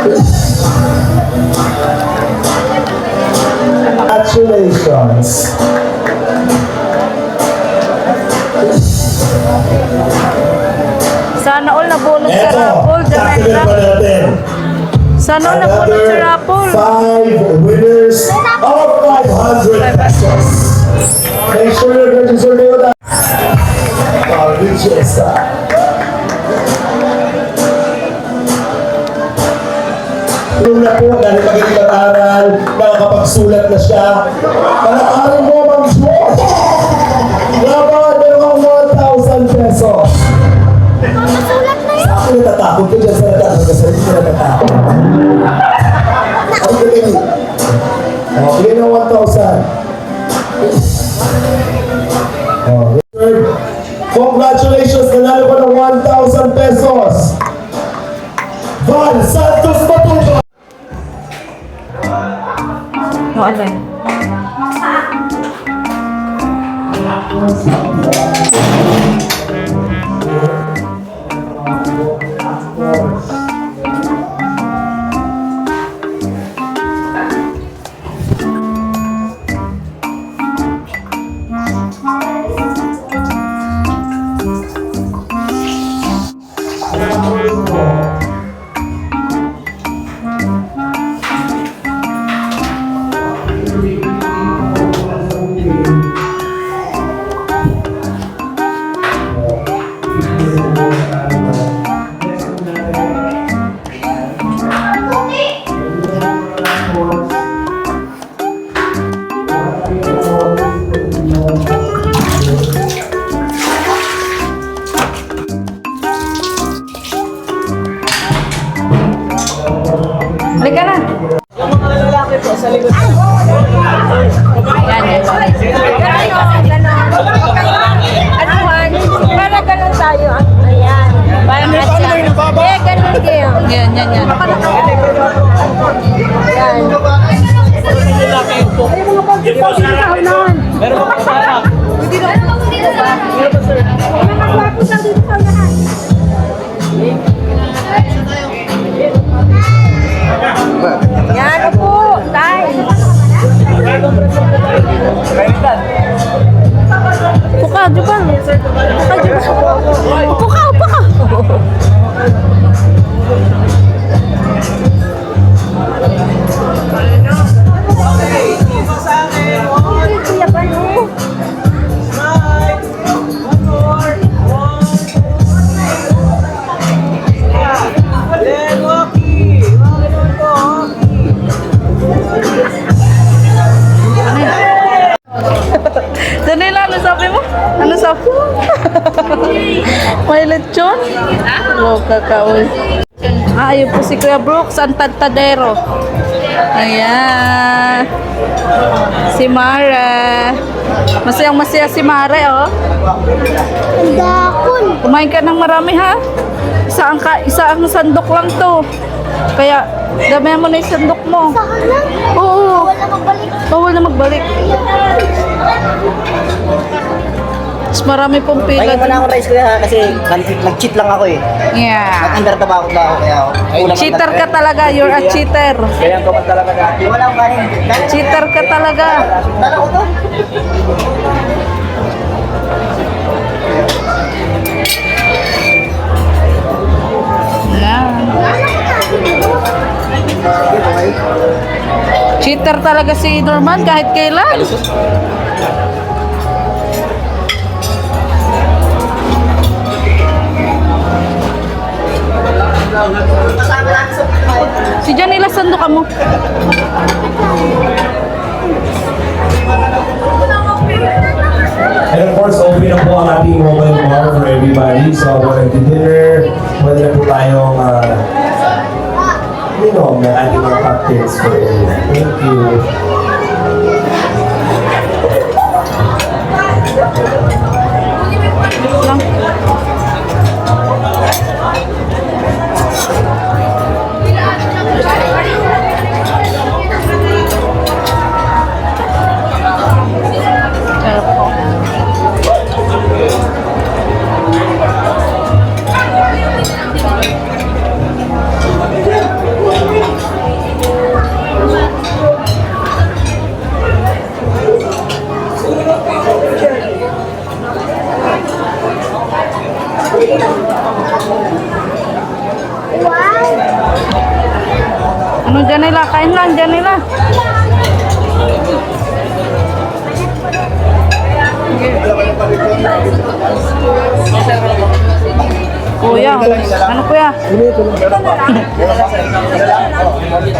Congratulations. Sana all nabunod sa Eto, raffle, takilan pa Janela. natin. Sana all nabunod sa raffle. 5 winners of 500 pesos. Make sure you're registered with us. Richest. Yung na po, dahil magaling mag-aral, nakakapagsulat na siya. Palakarin mo, Ma'am George! Laban, meron kang 1,000 pesos. Sa ako natatakot ko dyan sa natatakot kasi hindi ko natatakot. Ako galing. Okay na 1,000. Oh, congratulations, nanalo ka ng 1,000 pesos. Val Santos Matuba. No, alay. Halika na. Yung mga lalaki po sa likod. Yan, yan. Ano man? Para ganun tayo. Ayan. Parang hatsa. Eh, ganun kayo. Yan, yan, yan. Ayan. Lalaki po. Meron po kasama. Hindi na. Meron po sir. Nakakwapo sa dito sa lahat. Yan po. Tay. Puka, Jupang. Puka, Jupang. Puka, puka. Kuya pa no. Janela, ano sabi mo? Ano sabi mo? May lechon? Wow, kakaoy. Ayun po si Kuya Brooks, ang tadtadero. Ayan. Si Mara. Masayang-masaya si Mara, oh. Ang dakon. Kumain ka ng marami, ha? Isa ang sandok lang to. Kaya, damihan mo na yung sandok mo. Saan lang? Oo. Wala magbalik. Bawal na magbalik. Mas marami pong pila. Kaya mo na ako rice kuya kasi nag-cheat lang ako eh. Yeah. Nag-under tabako lang ako kaya kulang Cheater ka talaga. You're a cheater. Kaya ko man talaga na. Wala akong kanin. Cheater ka talaga. Dala ko to. Yan. Cheater talaga si Norman kahit kailan. Si Janela, sando ka mo. And of course, open na po ang ating mobile bar for everybody. So, whether to dinner, whether po tayong, may ating mga cocktails for everyone. Thank you. Lang. Sarap po. Ano dyan nila? Kain lang dyan nila. Kuya, ano kuya?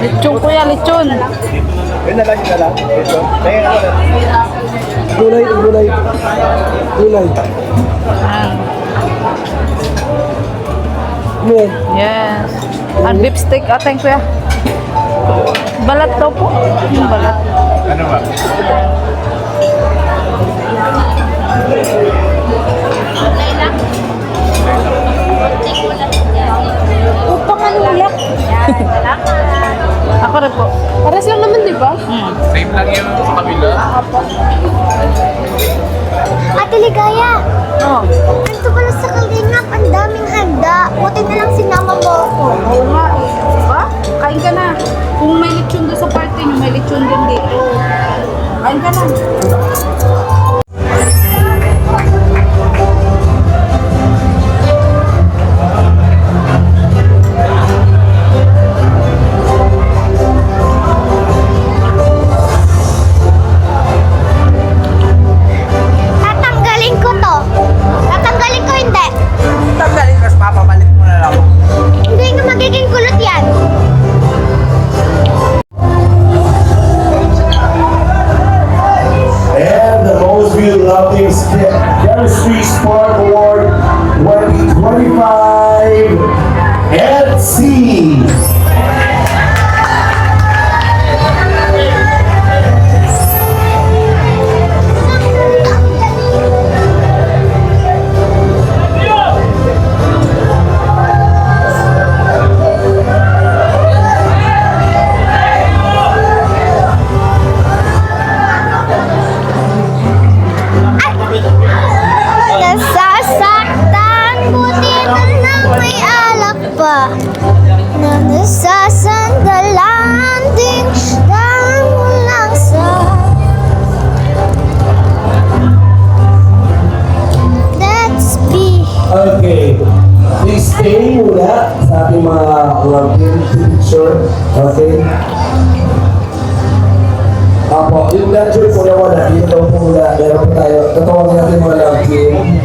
Lechon kuya, lechon. Yun na lang, yun na lang. Ito. Kaya ano na. Gulay, gulay. Gulay. Yes. And beef steak ating kuya. Balat daw po. Yung balat. Ano ba? Upang ano ulit? Ako rin po. Pares lang naman, di ba? Same lang yung sa kabila. Ate Ligaya, Oh. ganito pala sa Kalingap, ang daming handa. Buti na lang sinama mo ako. Oo nga eh. Diba? Kain ka na. Kung may lechon doon sa party nyo, may lechon din dito. Kain ka na. Tatanggalin ko to. Tatanggalin ko hindi. Tanggalin kasi papabalik mo na lang. Hindi nga magiging kulot yan. And the most beloved Chemistry Spark Award 2025 at C. Nasasaktan, buti na lang may alak pa. Na nasasandalan, din dahil mo lang sa let's be. Okay. Please stay muna sa ating mga loving picture. Okay? Apo, yung lecture po na wala, dito daw po muna, meron po tayo. Tatawagin natin mga loving.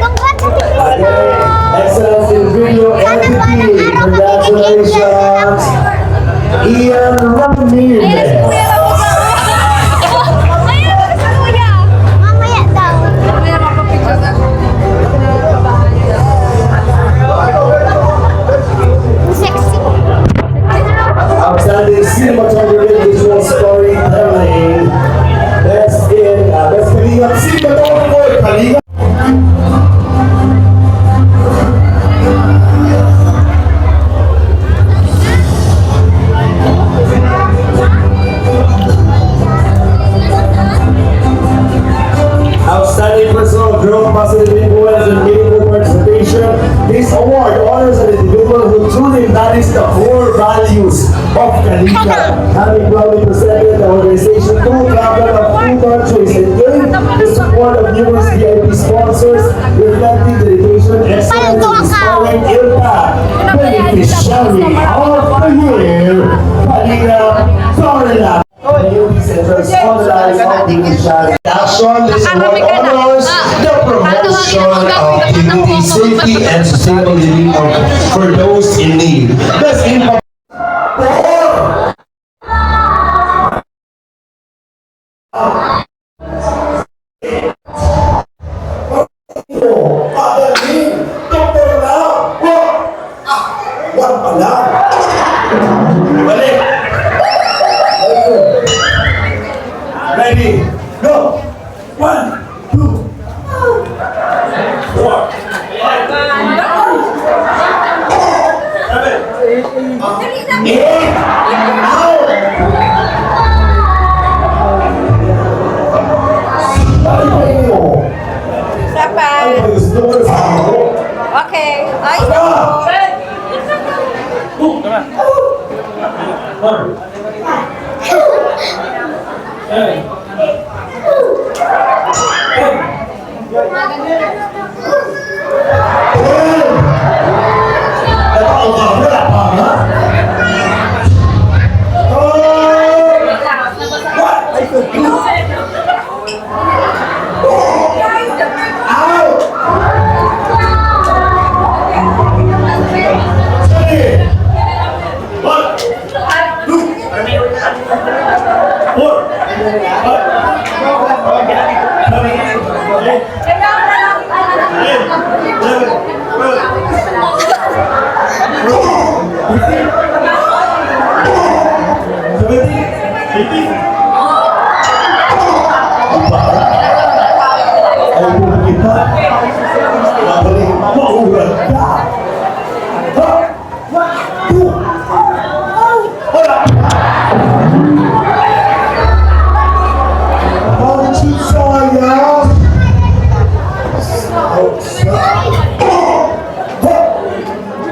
Congratulations! Excellence in video entity. Congratulations, Ian Ramirez. Mamaya daw. Sexy. Outstanding cinematography, visual storytelling. Best Kalingap cinematography. Kalingap. Outstanding personal growth, positive influence, and meaningful participation. This award honors an individual who truly embodies the core values of Kalingap, having proudly presented the organization to travel of two countries and gained the support of numerous VIP sponsors, reflecting dedication, excellence, and inspiring impact. Beneficiary of the year, Kalingap Corona. Ladies and gentlemen, on the line of beneficiary. Action, this award honors the promotion of community safety and sustainable living for those in need. Best impact. Wag pala. Balik. Ready, go. 1, 2, 4.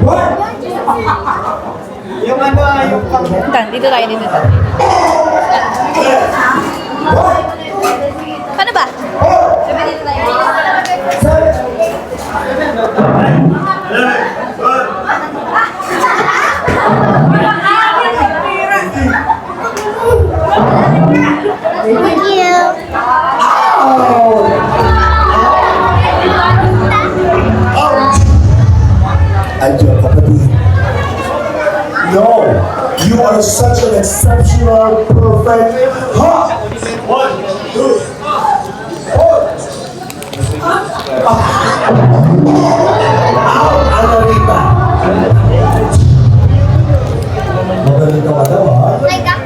What? Yung ano, yung pang... Dito tayo, dito tayo. What? Ano ba? Thank you. Andiyan, kapatid. No, you are such an exceptional, perfect. Ha! 1, 2, 4. Anarita. Magaling ka ba daw, ha? Like a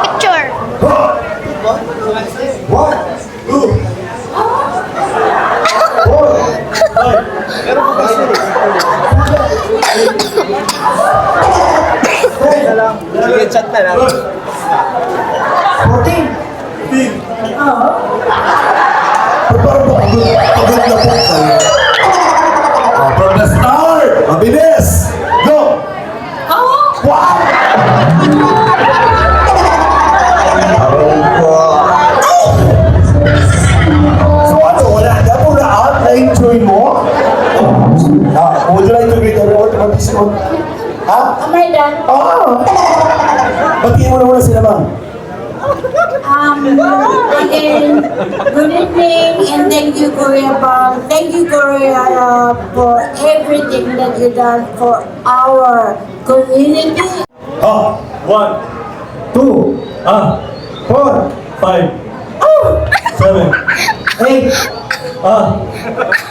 picture. Ha! 1, 2, 4, 5. Sige, chat na lang. 14. Parang pagod na po kayo. From the start! Mabilis! Go! Wow! So ano, wala na po lahat? Na-enjoy mo? Would you like to greet everyone? Mag-isipon? Ha? Am I done? Batiin mo na muna sila, ma'am. Again, good evening and thank you, Korea Pam. Thank you, Korea, for everything that you done for our community. 1, 2, 4, 5, 7, 8,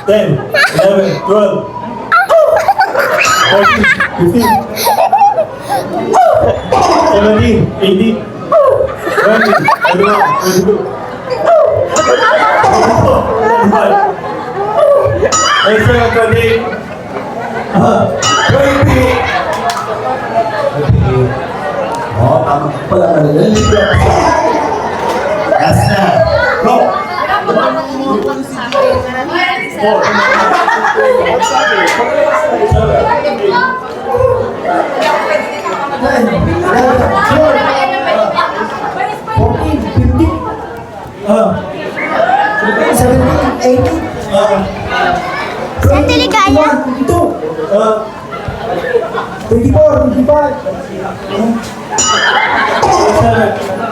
10, 11, 12, 14, 15, 17, 18, 20, 21, 22, 25, 27, 28, 20. Oh, tama pala ka na. Last na. Go! Saan Tiligaya? 24, 25,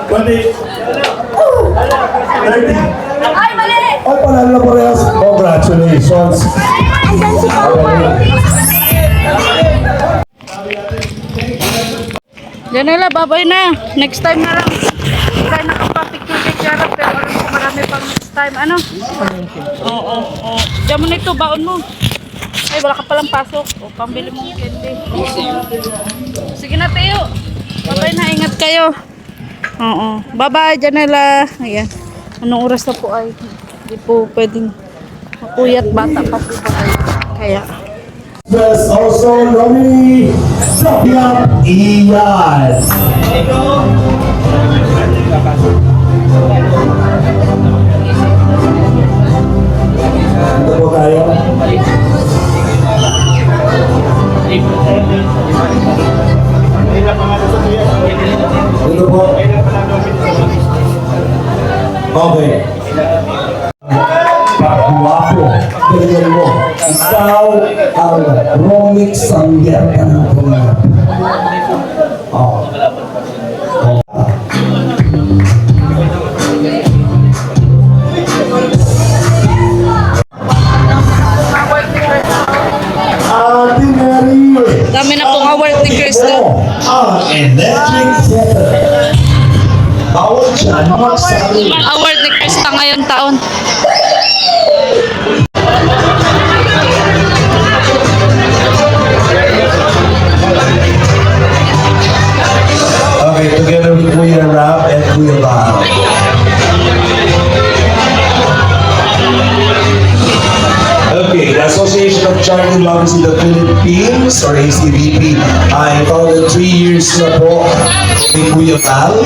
20, 30. Ay, mali! Ay, panalo na parehas. Congratulations. Andyan si Papa. Janela, babay na. Next time na lang. Hindi tayo nakapapicture-picture pero alam ko marami pang next time. Ano? Oo. Diyan mo na ito, baon mo. Ay, wala ka palang pasok. O, pambili mong candy. Sige na, Teo. Babay na, ingat kayo. Oo. Bye-bye, Janela. Ayan. Anong oras na po ay? Hindi po pwedeng mapuyat bata pa po ba kayo. Kaya. There's also nominee Sophia Ian. Ito po tayo. Ito po. Okay. Pagwapo, ganyan mo. Ikaw ang Romix Sangger ka ng Panginoon. Oh. Ate Mary. Dami na pong award ni Chris, no? Ang electric kettle. Bawal dyan magsabi. Award ni Krista ngayon taon. Okay, together with Kuya Rap and Kuya Bao. Okay, the Association of Charity Moms in the Philippines, or ACBP, ay founded 3 years na po ni Kuya Val.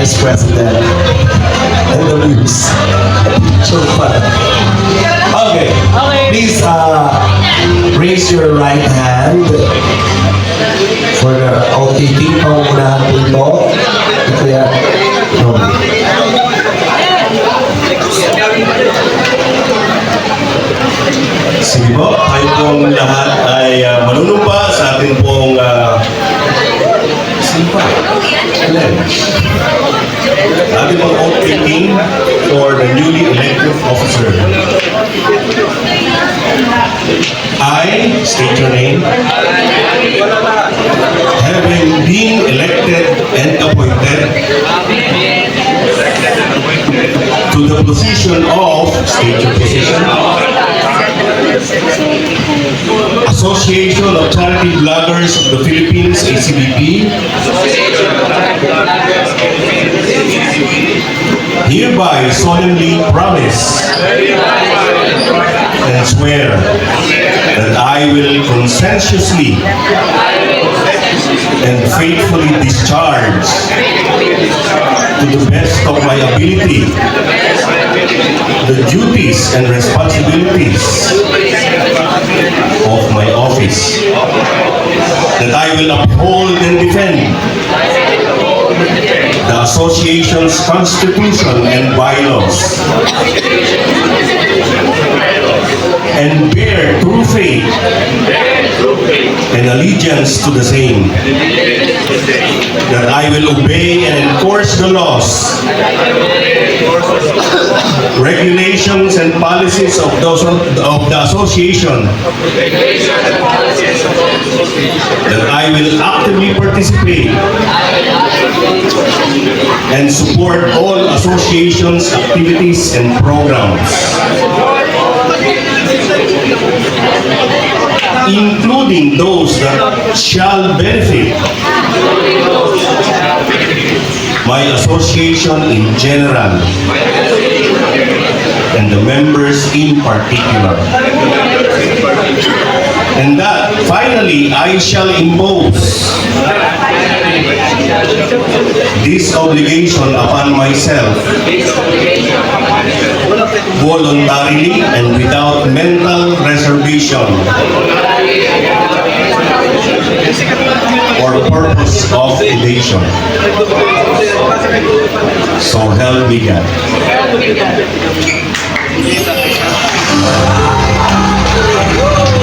Vice President and the Muse. So fun. Okay. Please raise your right hand for the OTT pangunahan po ito. Kaya, no. Sige po, tayo pong lahat ay manunumpa sa ating pong simpa. Ating pong oath taking for the newly elected officer. I state your name. Having been elected and appointed to the position of, state your position, Association of Charity Vloggers of the Philippines, ACBP, hereby solemnly promise and swear that I will conscientiously and faithfully discharge to the best of my ability the duties and responsibilities of my office, that I will uphold and defend the association's constitution and bylaws, and bear true faith and allegiance to the same, that I will obey and enforce the laws, regulations and policies of the association, that I will actively participate and support all associations' activities and programs, including those that shall benefit my association in general and the members in particular. And that finally I shall impose this obligation upon myself voluntarily and without mental reservation or purpose of evasion. So help me God.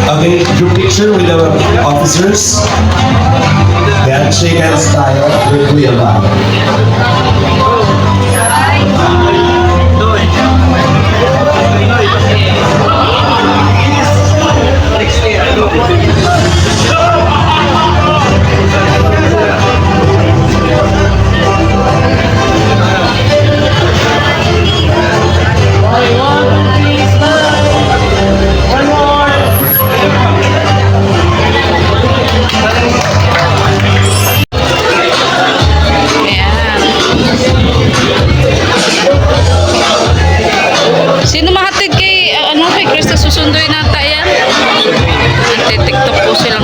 Okay, group picture with the officers. Then shake hands tayo with Kuya Bang. Sino mahatid kay, kay Krista? Susunduin nata yan. Anti-tiktok po silang